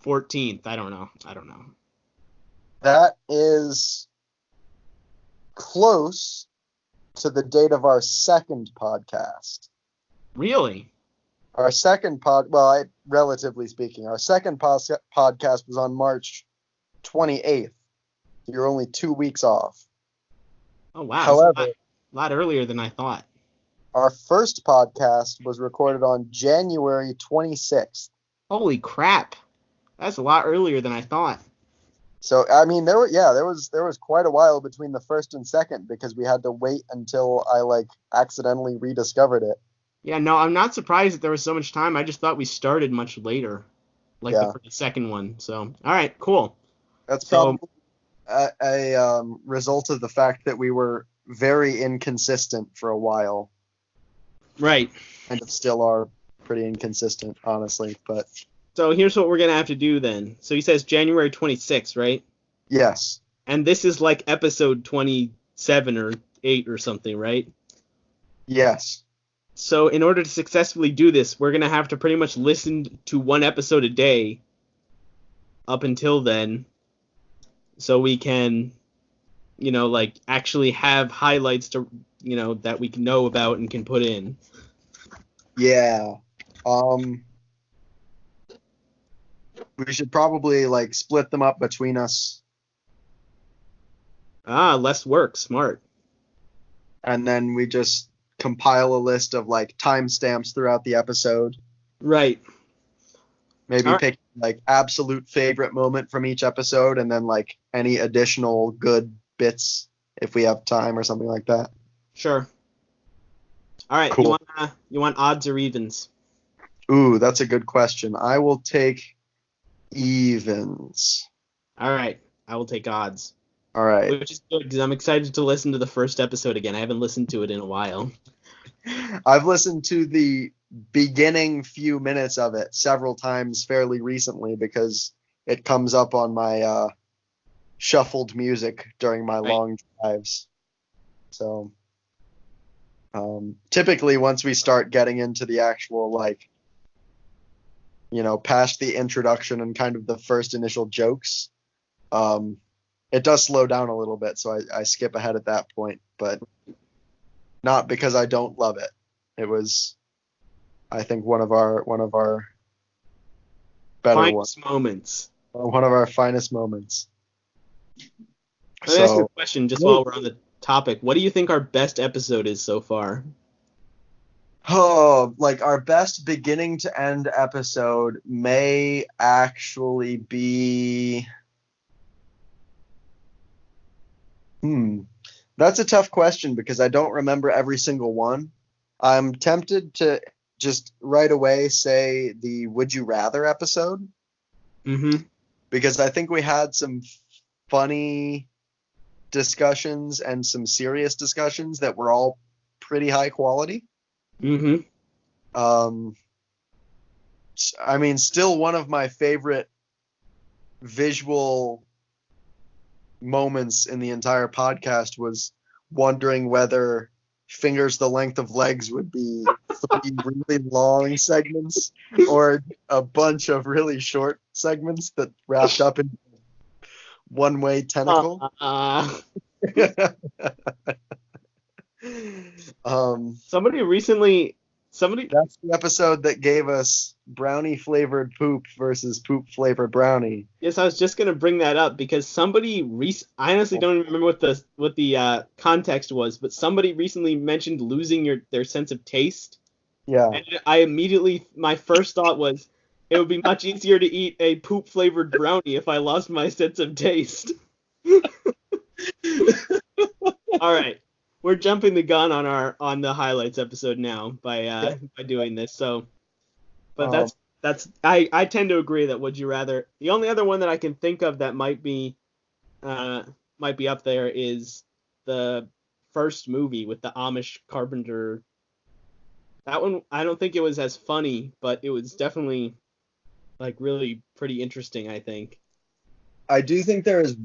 14th. I don't know.
That is close to the date of our second podcast.
Really?
Our second relatively speaking, our second podcast was on March 28th. You're only 2 weeks off.
Oh wow.
However,
It's a lot earlier than I thought.
our first podcast was recorded on January 26th.
Holy crap. That's a lot earlier than I thought.
So I mean, there was quite a while between the first and second because we had to wait until I like accidentally rediscovered it.
Yeah, no, I'm not surprised that there was so much time. I just thought we started much later, like
Yeah.
the second one. So, all right, cool.
That's
So-
probably a result of the fact that we were very inconsistent for a while,
Right.
and still are pretty inconsistent, honestly. But
So here's what we're gonna have to do then. So he says January 26th, right?
yes,
And this is like episode 27 or 8 or something, right?
yes,
So in order to successfully do this, we're gonna have to pretty much listen to one episode a day up until then, so we can, like actually have highlights to, that we can know about and can put in.
yeah. We should probably like split them up between us,
Less work, smart.
and then we just compile a list of like timestamps throughout the episode.
Right.
Maybe
All right.
pick like absolute favorite moment from each episode, and then like any additional good bits if we have time or something like that.
Sure. All right.
Cool.
You want odds or evens?
Ooh, that's a good question. I will take evens.
All right. I will take odds.
All right.
Which is good because I'm excited to listen to the first episode again. I haven't listened to it in a while.
I've listened to the beginning few minutes of it several times fairly recently because it comes up on my shuffled music during my
Right.
long drives. So typically once we start getting into the actual like, past the introduction and kind of the first initial jokes, it does slow down a little bit. So I skip ahead at that point, but not because I don't love it. It was, I think, one of our better ones,
Finest moments.
one of our finest moments.
Let me ask you a
So,
question just while we're on the topic. What do you think our best episode is so far?
like our best beginning to end episode may actually be. That's a tough question because I don't remember every single one. I'm tempted to just right away say the Would You Rather episode
Mm-hmm.
because I think we had some funny discussions and some serious discussions that were all pretty high quality.
Mm-hmm.
I mean, still one of my favorite visual moments in the entire podcast was wondering whether Fingers the Length of Legs would be 3 really long segments or a bunch of really short segments that wrapped up in one-way tentacle.
Somebody
That's the episode that gave us brownie flavored poop versus poop flavored brownie.
Yes, I was just gonna bring that up because I honestly don't even remember what the context was, but somebody recently mentioned losing their sense of taste,
Yeah.
and my first thought was it would be much easier to eat a poop flavored brownie if I lost my sense of taste. All right, we're jumping the gun on the highlights episode now by doing this. So, but I tend to agree that Would You Rather. The only other one that I can think of that might be up there is the first movie with the Amish carpenter. That one I don't think it was as funny, but it was definitely like really pretty interesting, I think.
I do think there is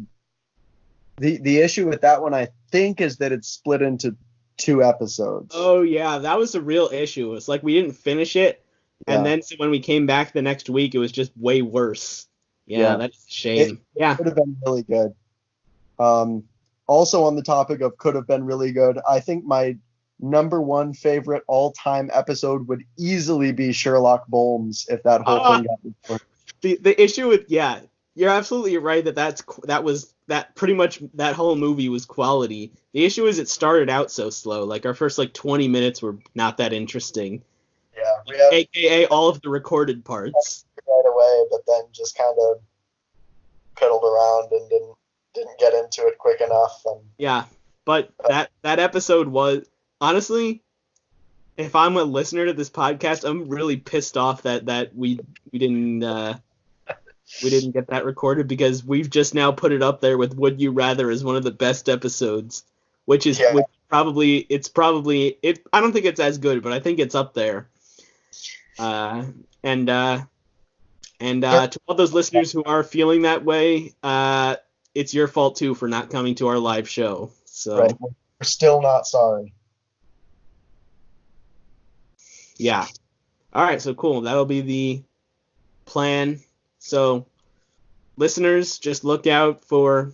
the issue with that one, I think, is that it's split into 2 episodes.
Oh yeah, that was a real issue. It's like we didn't finish it, and then when we came back the next week, it was just way worse. Yeah. That's a shame.
It could have been really good. Also on the topic of could have been really good, I think my number 1 favorite all-time episode would easily be Sherlock Holmes if that whole thing got recorded.
The issue with you're absolutely right that pretty much that whole movie was quality. The issue is it started out so slow. Like our first 20 minutes were not that interesting.
Yeah, we have
AKA all of the recorded parts.
right away, but then just kind of piddled around and didn't get into it quick enough. And
Yeah, but that episode was honestly, if I'm a listener to this podcast, I'm really pissed off that we didn't get that recorded because we've just now put it up there with Would You Rather as one of the best episodes, which is
Yeah.
I don't think it's as good, but I think it's up there. And to all those listeners who are feeling that way, it's your fault too for not coming to our live show. So
Right. We're still not sorry.
yeah. All right, so cool. That'll be the plan. So listeners, just look out for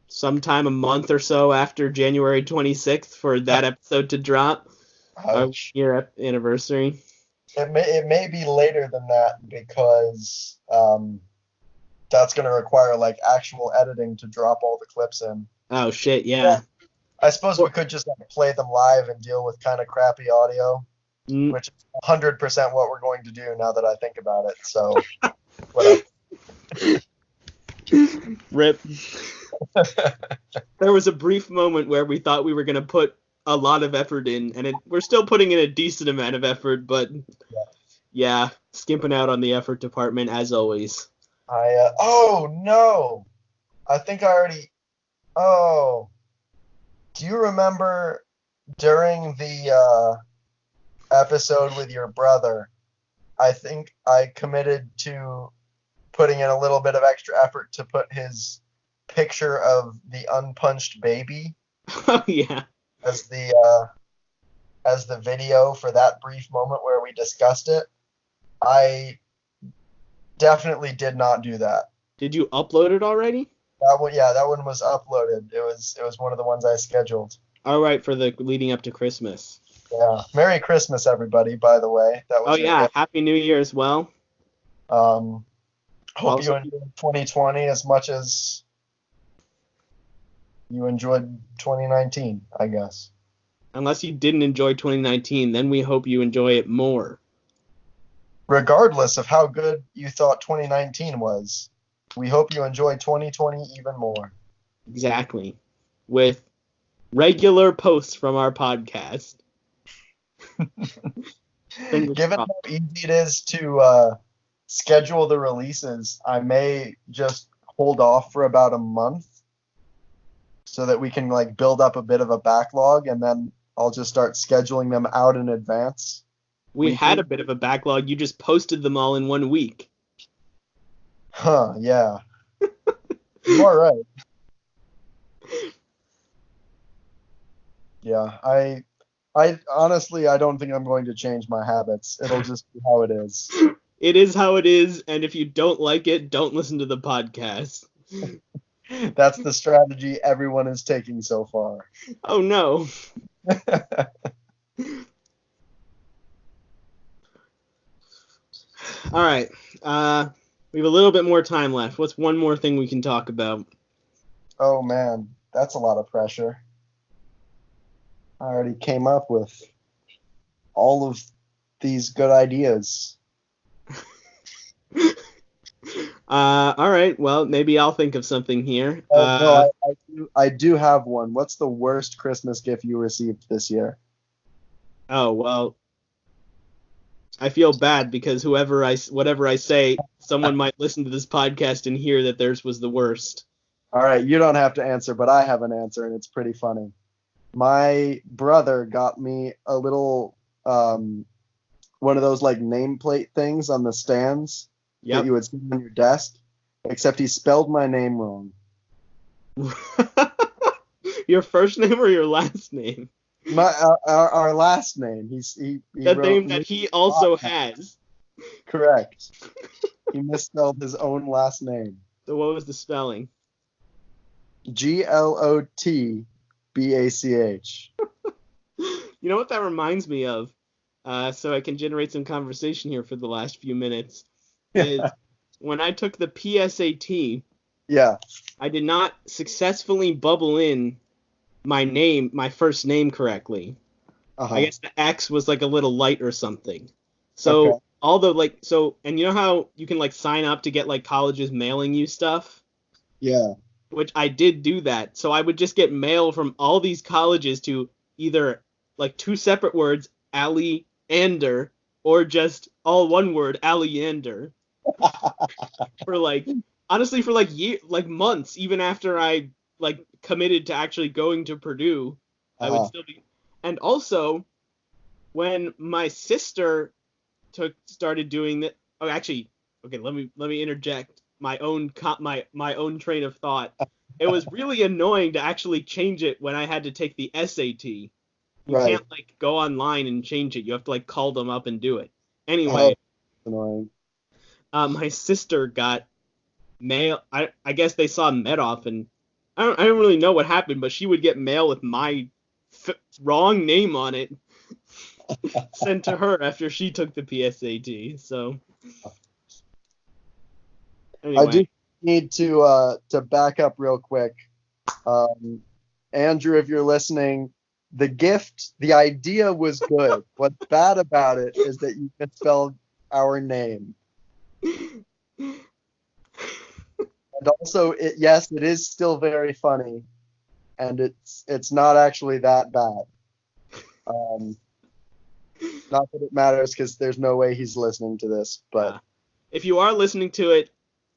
sometime a month or so after January 26th for that episode to drop. Our year anniversary.
It may be later than that because that's going to require like actual editing to drop all the clips in.
Oh shit, yeah.
I suppose we could just like, play them live and deal with kind of crappy audio, which is 100% what we're going to do now that I think about it. So, whatever.
Rip. There was a brief moment where we thought we were going to put a lot of effort in, and we're still putting in a decent amount of effort, but yeah, skimping out on the effort department as always.
Oh no, I think I already. Oh, do you remember during the episode with your brother? I think I committed to putting in a little bit of extra effort to put his picture of the unpunched baby.
Oh yeah.
As the video for that brief moment where we discussed it. I definitely did not do that.
Did you upload it already?
That one was uploaded. It was one of the ones I scheduled.
All right, for the leading up to Christmas.
Yeah. Merry Christmas, everybody, by the way. That was
Happy New Year as well.
Hope you enjoyed 2020 as much as you enjoyed 2019, I guess.
Unless you didn't enjoy 2019, then we hope you enjoy it more.
Regardless of how good you thought 2019 was, we hope you enjoy 2020 even more.
Exactly. With regular posts from our podcast.
Given how easy it is to schedule the releases, I may just hold off for about a month so that we can like build up a bit of a backlog, and then I'll just start scheduling them out in advance.
We had a bit of a backlog. You just posted them all in 1 week.
Huh, yeah. You are right. Yeah, I honestly, I don't think I'm going to change my habits. It'll just be how it is.
It is how it is, and if you don't like it, don't listen to the podcast.
That's the strategy everyone is taking so far.
Oh no. All right. We have a little bit more time left. What's one more thing we can talk about?
Oh man, that's a lot of pressure. I already came up with all of these good ideas.
All right. Well, maybe I'll think of something here.
No, I do have one. What's the worst Christmas gift you received this year?
Oh, well, I feel bad because whatever I say, someone might listen to this podcast and hear that theirs was the worst.
All right, you don't have to answer, but I have an answer, and it's pretty funny. My brother got me a little one of those like nameplate things on the stands that you would see on your desk, except he spelled my name wrong.
Your first name or your last name?
Our last name. He
the name that he also has.
Correct. He misspelled his own last name.
So what was the spelling?
Glotbach.
You know what that reminds me of? So I can generate some conversation here for the last few minutes. Is when I took the PSAT, I did not successfully bubble in my first name correctly. I guess the X was like a little light or something. So and you know how you can like sign up to get like colleges mailing you stuff?
Yeah.
Which I did do that. So I would just get mail from all these colleges to either like two separate words, Alliander, or just all one word, Alliander. For like honestly for like months, even after I like committed to actually going to Purdue, I would still be. And also, when my sister started doing that. Oh, actually, okay. Let me interject my own my own train of thought. It was really annoying to actually change it when I had to take the SAT. You
Right.
can't like go online and change it. You have to like call them up and do it. Anyway,
Annoying.
my sister got mail. I guess they saw Medoff, and I don't really know what happened, but she would get mail with my wrong name on it sent to her after she took the PSAT. So anyway.
I do need to back up real quick. Andrew, if you're listening, the idea was good. What's bad about it is that you misspelled our name. And also, yes, it is still very funny, and it's not actually that bad. Not that it matters, because there's no way he's listening to this, but
if you are listening to it,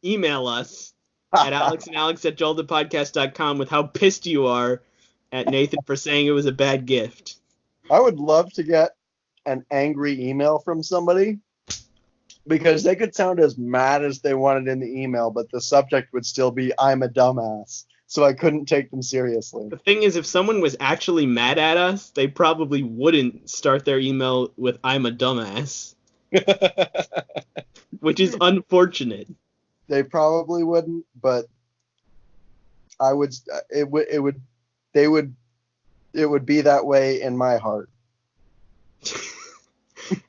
email us at alexandalex@joelthepodcast.com with how pissed you are at Nathan for saying it was a bad gift.
I would love to get an angry email from somebody, because they could sound as mad as they wanted in the email, but the subject would still be "I'm a dumbass," so I couldn't take them seriously.
The thing is, if someone was actually mad at us, they probably wouldn't start their email with "I'm a dumbass," which is unfortunate.
They probably wouldn't, but I would. It would be that way in my heart.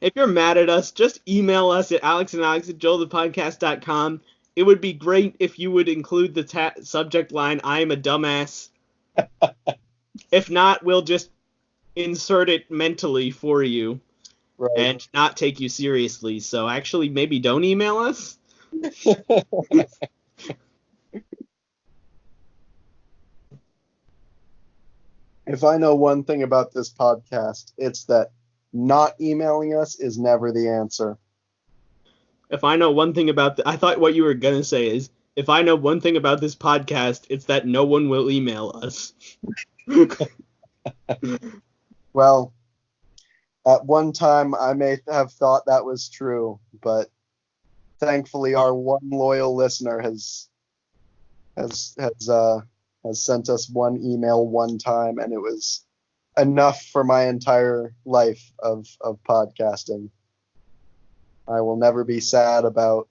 If you're mad at us, just email us at alexandalex@joelthepodcast.com. It would be great if you would include the subject line, "I'm a dumbass." If not, we'll just insert it mentally for you,
Right.
and not take you seriously. So actually, maybe don't email us.
If I know one thing about this podcast, it's that not emailing us is never the answer.
If I know one thing about I thought what you were going to say is, if I know one thing about this podcast, it's that no one will email us.
Well, at one time I may have thought that was true, but thankfully our one loyal listener has sent us one email one time, and it was enough for my entire life of podcasting. I will never be sad about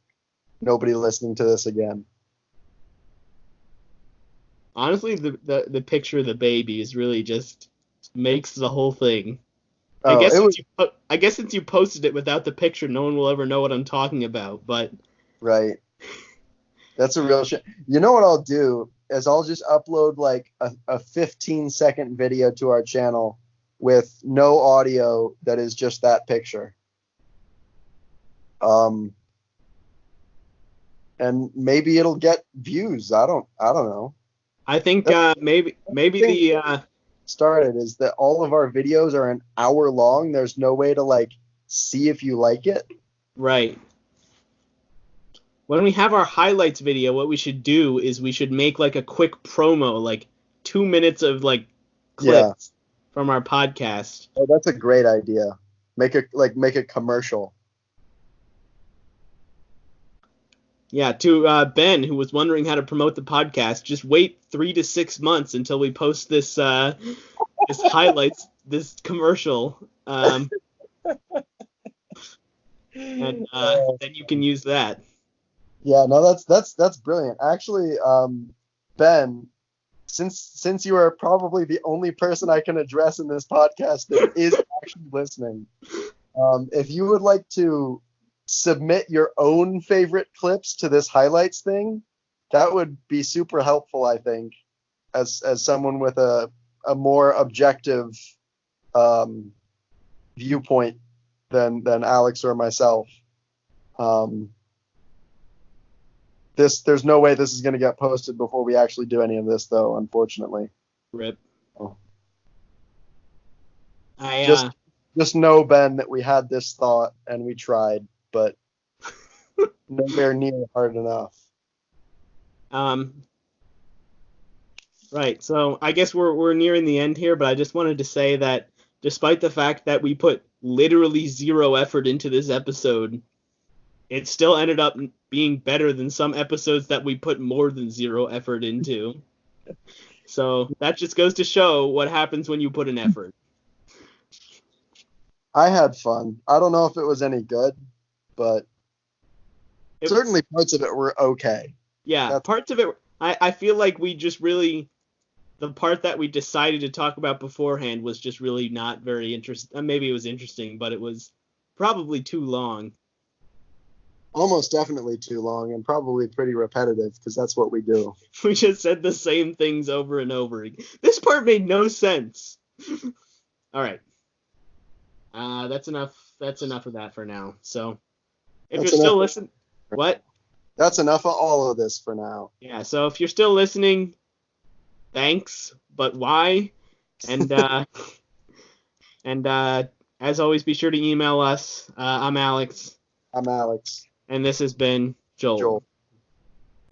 nobody listening to this again.
Honestly, the picture of the baby is really just makes the whole thing.
Oh,
I guess since you posted it without the picture, no one will ever know what I'm talking about. But
right, that's a real shit. You know what I'll do is I'll just upload like a 15-second video to our channel with no audio that is just that picture. And maybe it'll get views. I don't know.
I think maybe the
started is that all of our videos are an hour long. There's no way to like see if you like it.
Right. When we have our highlights video, what we should do is we should make like a quick promo, like 2 minutes of like clips from our podcast.
Oh, that's a great idea. Make a commercial.
Yeah, to Ben, who was wondering how to promote the podcast, just wait 3 to 6 months until we post this this highlights, this commercial, and then you can use that.
Yeah, no, that's brilliant. Actually, Ben, since you are probably the only person I can address in this podcast that is actually listening, if you would like to submit your own favorite clips to this highlights thing, that would be super helpful, I think, as someone with a more objective viewpoint than Alex or myself. There's no way this is going to get posted before we actually do any of this, though, unfortunately.
Rip.
Oh.
Just
know, Ben, that we had this thought and we tried, but nowhere near hard enough.
Right. So I guess we're nearing the end here, but I just wanted to say that despite the fact that we put literally zero effort into this episode, it still ended up being better than some episodes that we put more than zero effort into. So that just goes to show what happens when you put an effort.
I had fun. I don't know if it was any good, but
It was-
certainly parts of it were okay.
Yeah,
That's-
parts of it, I feel like we just really, the part that we decided to talk about beforehand was just really not very interesting. Maybe it was interesting, but it was probably too long.
Almost definitely too long and probably pretty repetitive because that's what we do.
We just said the same things over and over again. This part made no sense. All right. That's enough. That's enough of that for now. So if
That's
you're still
enough.
listening, what?
That's enough of all of this for now.
Yeah, so if you're still listening, thanks, but why? And as always, be sure to email us. I'm Alex,
I'm Alex.
and this has been Joel.
Joel.